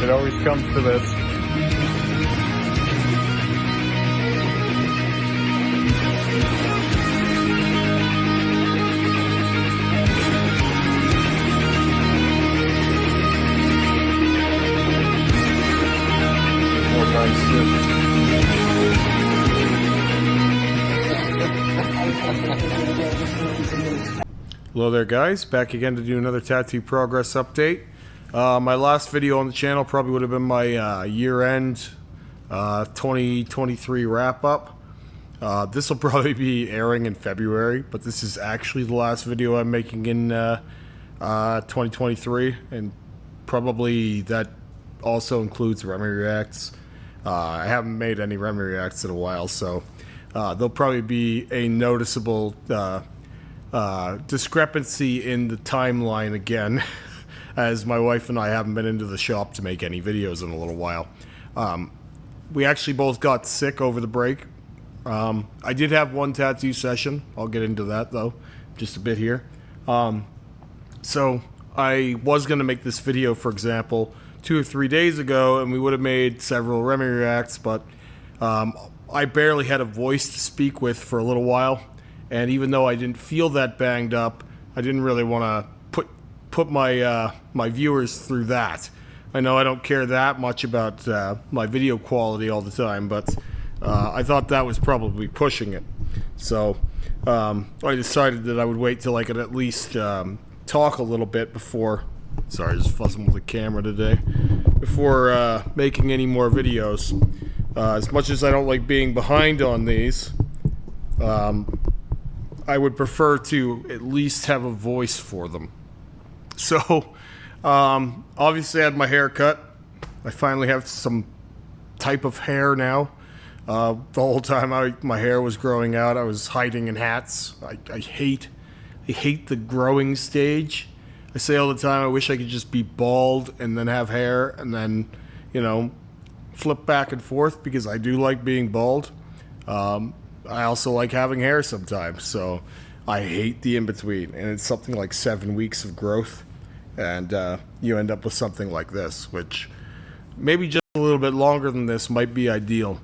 It always comes to this. More nice shit. Hello there guys, back again to do another tattoo progress update. My last video on the channel probably would have been my year-end 2023 wrap-up. This will probably be airing in February, but this is actually the last video I'm making in 2023, and probably that also includes Remy Reacts. I haven't made any Remy Reacts in a while, so there'll probably be a noticeable discrepancy in the timeline again, as my wife and I haven't been into the shop to make any videos in a little while. We actually both got sick over the break. I did have one tattoo session. I'll get into that though, just a bit here. So I was going to make this video, for example, 2 or 3 days ago, and we would have made several Remy Reacts, but I barely had a voice to speak with for a little while. And even though I didn't feel that banged up, I didn't really want to put my my viewers through that. I know I don't care that much about my video quality all the time, but I thought that was probably pushing it. So I decided that I would wait till I could at least talk a little bit before. Sorry, just fussing with the camera today. Before making any more videos. As much as I don't like being behind on these, I would prefer to at least have a voice for them. So, obviously I had my hair cut. I finally have some type of hair now. The whole time my hair was growing out, I was hiding in hats. I hate the growing stage. I say all the time, I wish I could just be bald and then have hair and then, you know, flip back and forth, because I do like being bald. I also like having hair sometimes, so I hate the in-between, and it's something like 7 weeks of growth, and you end up with something like this, which maybe just a little bit longer than this might be ideal.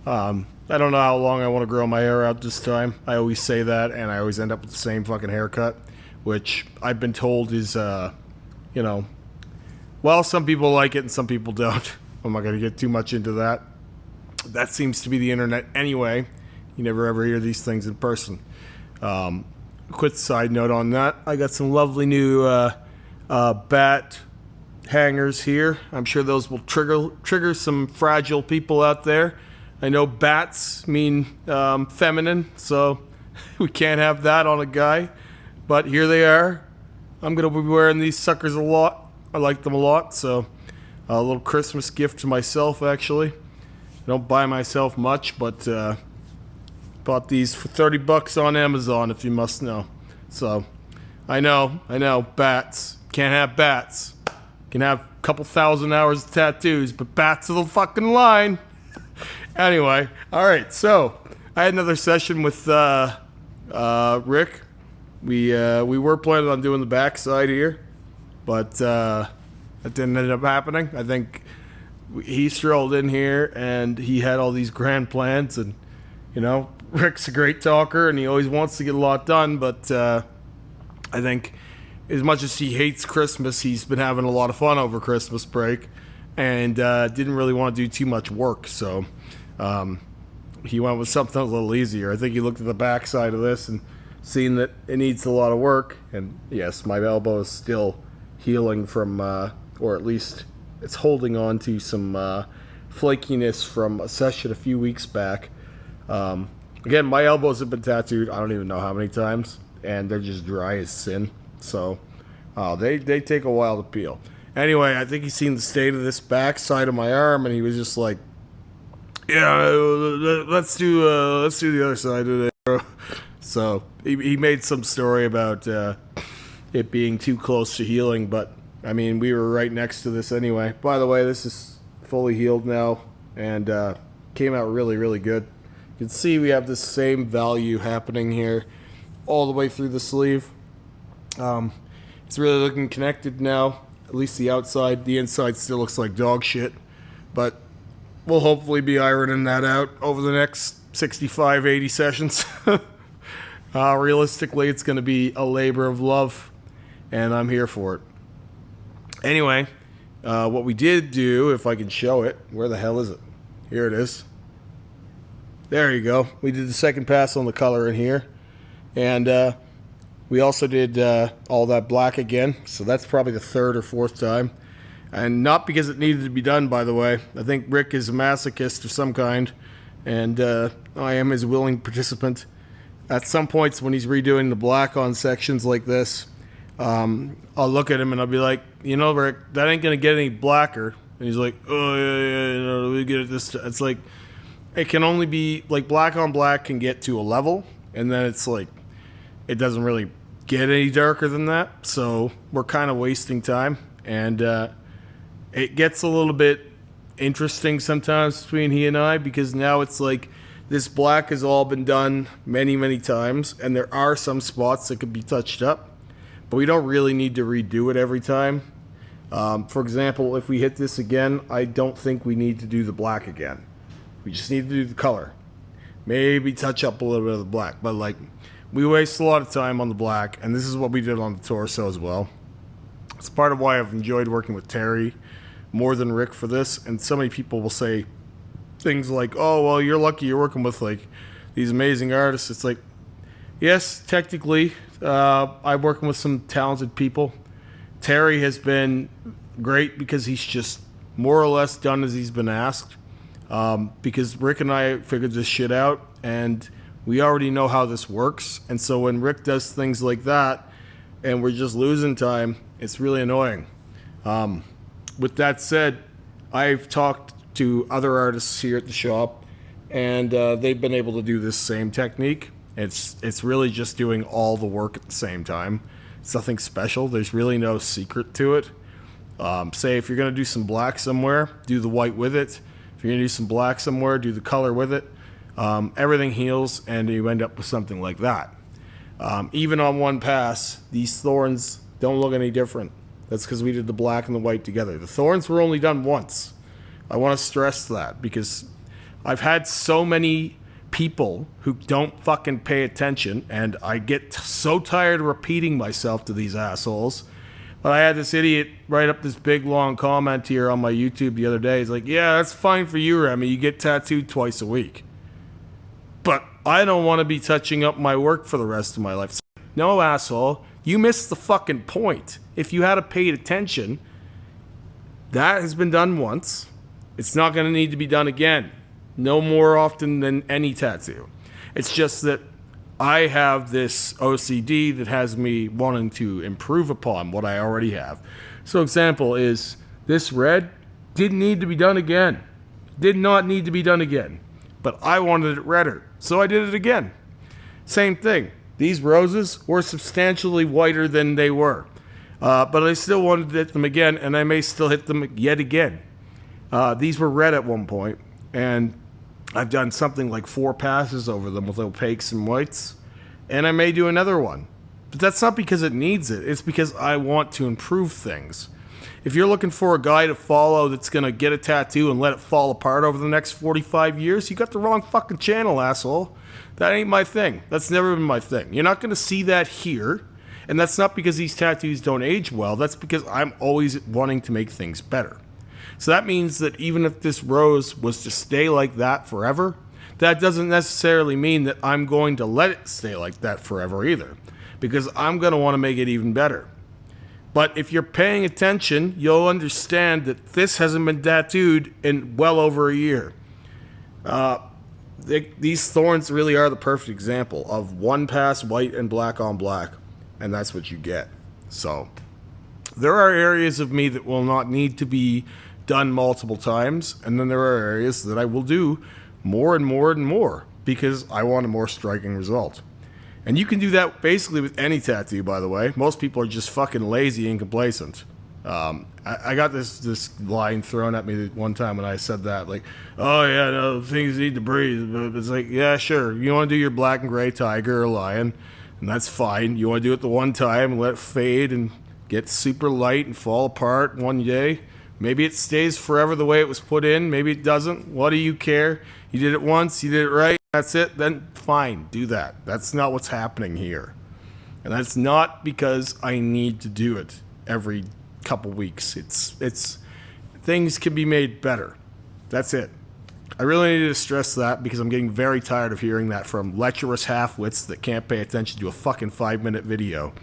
I don't know how long I want to grow my hair out this time. I always say that, and I always end up with the same fucking haircut, which I've been told is, you know, well, some people like it and some people don't. I'm not going to get too much into that. That seems to be the internet anyway. You never ever hear these things in person. Quick side note on that. I got some lovely new bat hangers here. I'm sure those will trigger some fragile people out there. I know bats mean feminine, so we can't have that on a guy. But here they are. I'm going to be wearing these suckers a lot. I like them a lot, so a little Christmas gift to myself, actually. I don't buy myself much, but bought these for 30 bucks on Amazon, if you must know. So, I know, bats. Can't have bats. Can have a couple thousand hours of tattoos, but bats are the fucking line. Anyway, alright, so, I had another session with Rick. We were planning on doing the backside here, but that didn't end up happening. I think he strolled in here and he had all these grand plans, and you know, Rick's a great talker and he always wants to get a lot done, but I think as much as he hates Christmas, he's been having a lot of fun over Christmas break, and didn't really want to do too much work, so he went with something a little easier. I think he looked at the back side of this and seen that it needs a lot of work, and yes, my elbow is still healing from, or at least it's holding on to some flakiness from a session a few weeks back. Again, my elbows have been tattooed I don't even know how many times, and they're just dry as sin, so they take a while to peel. Anyway, I think he's seen the state of this back side of my arm, and he was just like, yeah, let's do the other side today, bro. So he made some story about it being too close to healing, but I mean, we were right next to this anyway. By the way, this is fully healed now, and came out really, really good. You can see we have the same value happening here all the way through the sleeve. It's really looking connected now. At least the outside. The inside still looks like dog shit. But we'll hopefully be ironing that out over the next 65, 80 sessions. Realistically, it's going to be a labor of love, and I'm here for it. Anyway, what we did do, if I can show it, where the hell is it? Here it is. There you go. We did the second pass on the color in here, and we also did all that black again, so that's probably the third or fourth time. And not because it needed to be done, by the way. I think Rick is a masochist of some kind, and I am his willing participant. At some points when he's redoing the black on sections like this, I'll look at him and I'll be like, you know, Rick, that ain't going to get any blacker. And he's like, oh, yeah, you know, we get it this time. It's like, it can only be, like, black on black can get to a level, and then it's like, it doesn't really get any darker than that. So we're kind of wasting time, and it gets a little bit interesting sometimes between he and I, because now it's like, this black has all been done many, many times, and there are some spots that could be touched up, but we don't really need to redo it every time. For example, if we hit this again, I don't think we need to do the black again. We just need to do the color. Maybe touch up a little bit of the black, but like, we waste a lot of time on the black, and this is what we did on the torso as well. It's part of why I've enjoyed working with Terry more than Rick for this, and so many people will say things like, oh, well, you're lucky you're working with like these amazing artists. It's like, yes, technically, I'm working with some talented people. Terry has been great because he's just more or less done as he's been asked. Because Rick and I figured this shit out, and we already know how this works. And so when Rick does things like that, and we're just losing time, it's really annoying. With that said, I've talked to other artists here at the shop, and they've been able to do this same technique. It's really just doing all the work at the same time. It's nothing special. There's really no secret to it. Say if you're going to do some black somewhere, do the white with it. If you're going to do some black somewhere, do the color with it. Everything heals, and you end up with something like that. Even on one pass, these thorns don't look any different. That's because we did the black and the white together. The thorns were only done once. I want to stress that, because I've had so many people who don't fucking pay attention, and I get so tired of repeating myself to these assholes. But I had this idiot write up this big long comment here on my YouTube the other day. He's like, yeah, that's fine for you, Remy. You get tattooed twice a week. But I don't want to be touching up my work for the rest of my life. No, asshole. You missed the fucking point. If you had paid attention, that has been done once. It's not going to need to be done again. No more often than any tattoo. It's just that I have this OCD that has me wanting to improve upon what I already have. So example is, this red didn't need to be done again. Did not need to be done again. But I wanted it redder, so I did it again. Same thing. These roses were substantially whiter than they were. But I still wanted to hit them again, and I may still hit them yet again. These were red at one point, and I've done something like 4 passes over them with opaques and whites, and I may do another one. But that's not because it needs it. It's because I want to improve things. If you're looking for a guy to follow that's going to get a tattoo and let it fall apart over the next 45 years, you got the wrong fucking channel, asshole. That ain't my thing. That's never been my thing. You're not going to see that here, and that's not because these tattoos don't age well. That's because I'm always wanting to make things better. So that means that even if this rose was to stay like that forever, that doesn't necessarily mean that I'm going to let it stay like that forever either, because I'm going to want to make it even better. But if you're paying attention, you'll understand that this hasn't been tattooed in well over a year. These thorns really are the perfect example of one pass white and black on black, and that's what you get. So there are areas of me that will not need to be done multiple times, and then there are areas that I will do more and more and more because I want a more striking result. And you can do that basically with any tattoo, by the way. Most people are just fucking lazy and complacent. I got this line thrown at me one time when I said that, like, oh yeah, no, things need to breathe. But it's like, yeah, sure, you want to do your black and gray tiger or lion, and that's fine. You want to do it the one time and let it fade and get super light and fall apart one day. Maybe it stays forever the way it was put in. Maybe it doesn't. What do you care? You did it once, you did it right, that's it, then fine, do that. That's not what's happening here. And that's not because I need to do it every couple weeks. It's things can be made better. That's it. I really need to stress that because I'm getting very tired of hearing that from lecherous half-wits that can't pay attention to a fucking 5-minute video.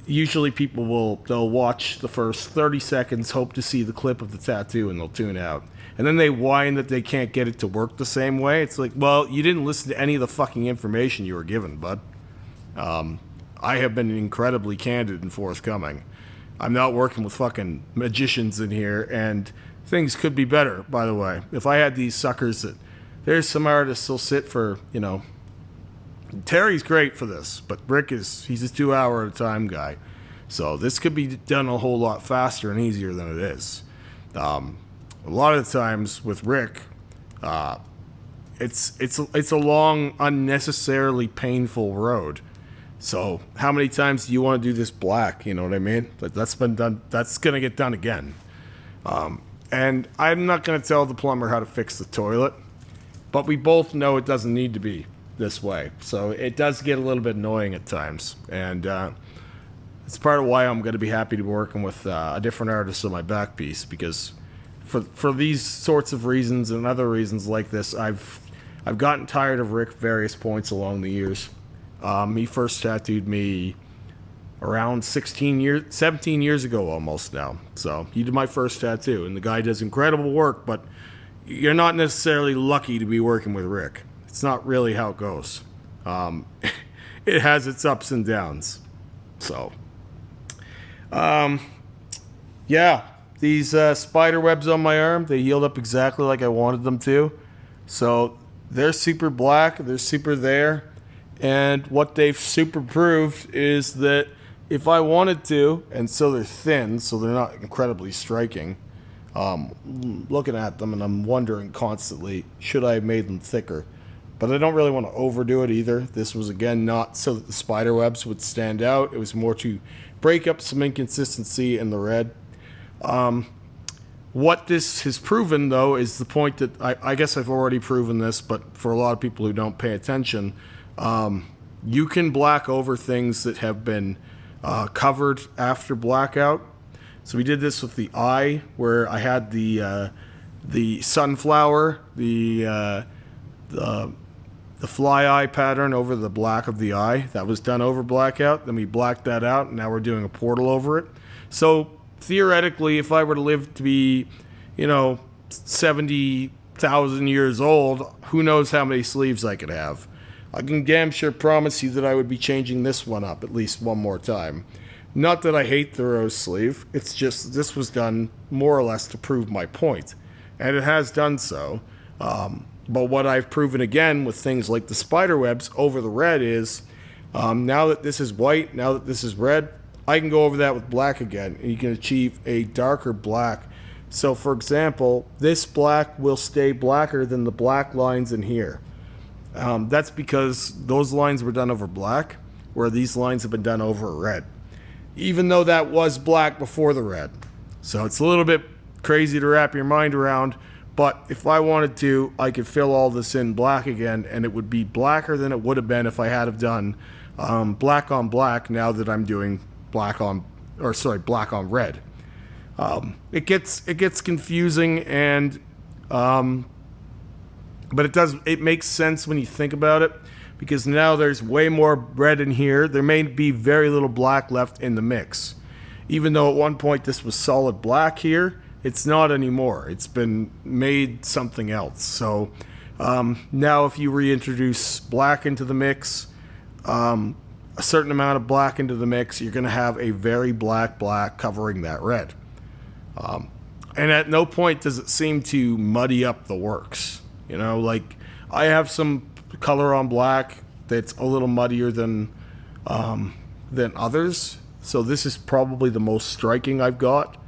Usually they'll watch the first 30 seconds, hope to see the clip of the tattoo, and they'll tune out. And then they whine that they can't get it to work the same way. It's like, well, you didn't listen to any of the fucking information you were given, bud. I have been incredibly candid and forthcoming. I'm not working with fucking magicians in here, and things could be better, by the way. If I had these suckers that... There's some artists who'll sit for, Terry's great for this, but Rick he's a 2 hour at a time guy. So this could be done a whole lot faster and easier than it is. A lot of the times with Rick, it's a long, unnecessarily painful road. So how many times do you want to do this black? You know what I mean? That's been done. That's going to get done again. And I'm not going to tell the plumber how to fix the toilet, but we both know it doesn't need to be this way. So it does get a little bit annoying at times. And it's part of why I'm going to be happy to be working with a different artist on my back piece, because for these sorts of reasons and other reasons like this, I've gotten tired of Rick various points along the years. He first tattooed me around 17 years ago almost now. So he did my first tattoo, and the guy does incredible work, but you're not necessarily lucky to be working with Rick. It's not really how it goes. It has its ups and downs. So, yeah, these spider webs on my arm, they healed up exactly like I wanted them to. So they're super black, they're super there. And what they've super proved is that if I wanted to, and so they're thin, so they're not incredibly striking, looking at them and I'm wondering constantly, should I have made them thicker? But I don't really want to overdo it either. This was, again, not so that the spider webs would stand out. It was more to break up some inconsistency in the red. What this has proven, though, is the point that I guess I've already proven this, but for a lot of people who don't pay attention, you can black over things that have been covered after blackout. So we did this with the eye, where I had the sunflower, the fly eye pattern over the black of the eye. That was done over blackout. Then we blacked that out, and now we're doing a portal over it. So theoretically, if I were to live to be, 70,000 years old, who knows how many sleeves I could have. I can damn sure promise you that I would be changing this one up at least one more time. Not that I hate the rose sleeve. It's just this was done more or less to prove my point. And it has done so. But what I've proven again with things like the spider webs over the red is, now that this is white, now that this is red, I can go over that with black again, and you can achieve a darker black. So for example, this black will stay blacker than the black lines in here. That's because those lines were done over black, where these lines have been done over red. Even though that was black before the red. So it's a little bit crazy to wrap your mind around, but if I wanted to, I could fill all this in black again, and it would be blacker than it would have been if I had have done black on black, now that I'm doing black on red. It gets confusing, and but it makes sense when you think about it, because now there's way more red in here. There may be very little black left in the mix. Even though at one point this was solid black here, it's not anymore. It's been made something else. So now if you reintroduce black into the mix, a certain amount of black into the mix, you're going to have a very black covering that red. And at no point does it seem to muddy up the works. Like I have some color on black that's a little muddier than others. So this is probably the most striking I've got.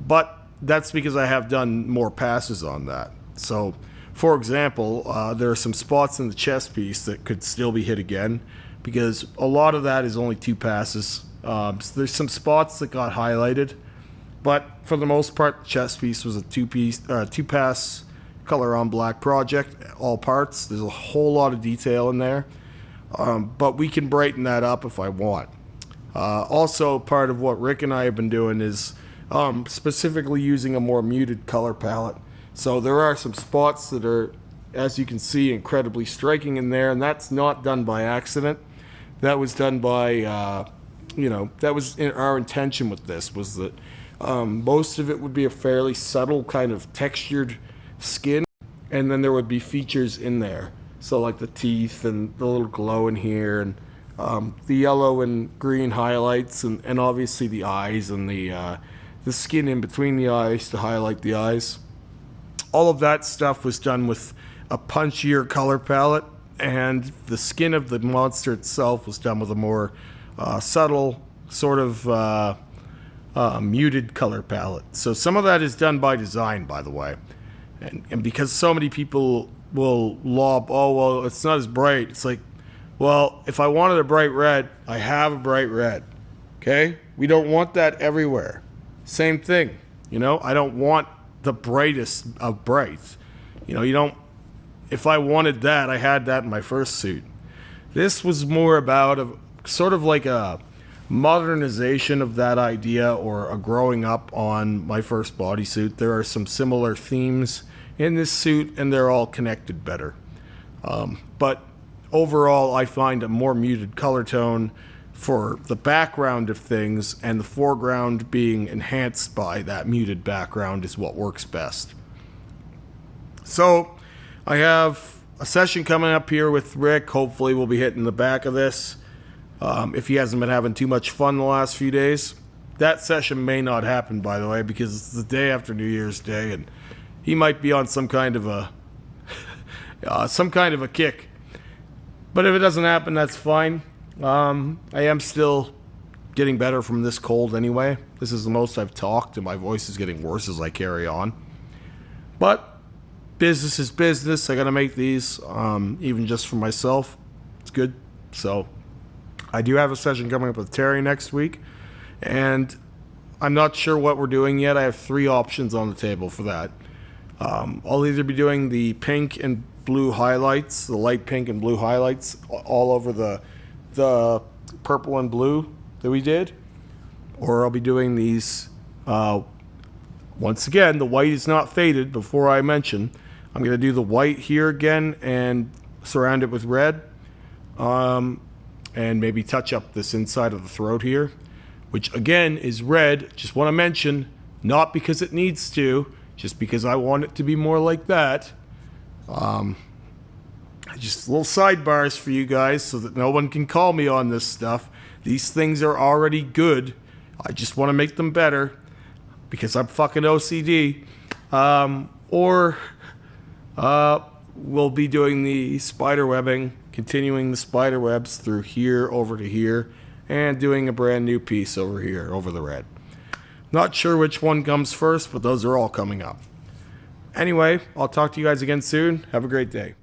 But that's because I have done more passes on that. So, for example, there are some spots in the chest piece that could still be hit again, because a lot of that is only 2 passes. So there's some spots that got highlighted, but for the most part, the chest piece was a two-pass color on black project, all parts. There's a whole lot of detail in there, but we can brighten that up if I want. Also, part of what Rick and I have been doing is specifically using a more muted color palette. So there are some spots that are, as you can see, incredibly striking in there, and that's not done by accident. That was done by, that was our intention with this, was that most of it would be a fairly subtle kind of textured skin, and then there would be features in there. So like the teeth and the little glow in here, and the yellow and green highlights, and obviously the eyes and the skin in between the eyes to highlight the eyes. All of that stuff was done with a punchier color palette, and the skin of the monster itself was done with a more subtle, sort of muted color palette. So some of that is done by design, by the way. And because so many people will lob, oh, well, it's not as bright. It's like, well, if I wanted a bright red, I have a bright red. Okay? We don't want that everywhere. Same thing. I don't want the brightest of brights. You don't, if I wanted that, I had that in my first suit. This was more about sort of like a modernization of that idea, or a growing up on my first bodysuit. There are some similar themes in this suit, and they're all connected better. But overall, I find a more muted color tone for the background of things, and the foreground being enhanced by that muted background is what works best. So I have a session coming up here with Rick. Hopefully we'll be hitting the back of this. If he hasn't been having too much fun the last few days. That session may not happen, by the way, because it's the day after New Year's Day, and he might be on some kind of a kick. But if it doesn't happen, that's fine. I am still getting better from this cold anyway. This is the most I've talked, and my voice is getting worse as I carry on. But business is business. I gotta make these, even just for myself. It's good. So I do have a session coming up with Terry next week, and I'm not sure what we're doing yet. I have 3 options on the table for that. I'll either be doing the pink and blue highlights, the light pink and blue highlights all over the purple and blue that we did, or I'll be doing these, once again, the white is not faded. Before I mention, I'm going to do the white here again and surround it with red, and maybe touch up this inside of the throat here, which again is red. Just want to mention, not because it needs to, just because I want it to be more like that. Just little sidebars for you guys so that no one can call me on this stuff. These things are already good. I just want to make them better because I'm fucking OCD. We'll be doing the spider webbing, continuing the spider webs through here over to here, and doing a brand new piece over here over the red. Not sure which one comes first, but those are all coming up. Anyway, I'll talk to you guys again soon. Have a great day.